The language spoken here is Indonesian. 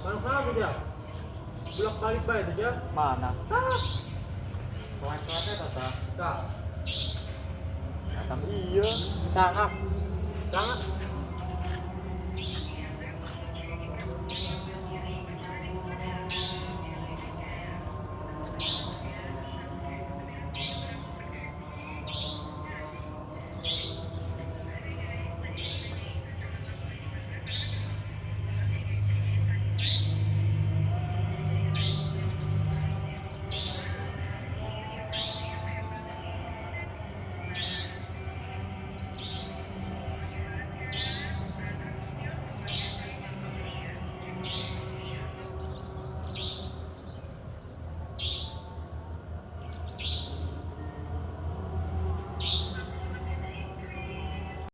Paano ka dia? Bulak balik ba itu dia? Mana? Soalnya tata. Kak, Datang iya. Cangak. jangan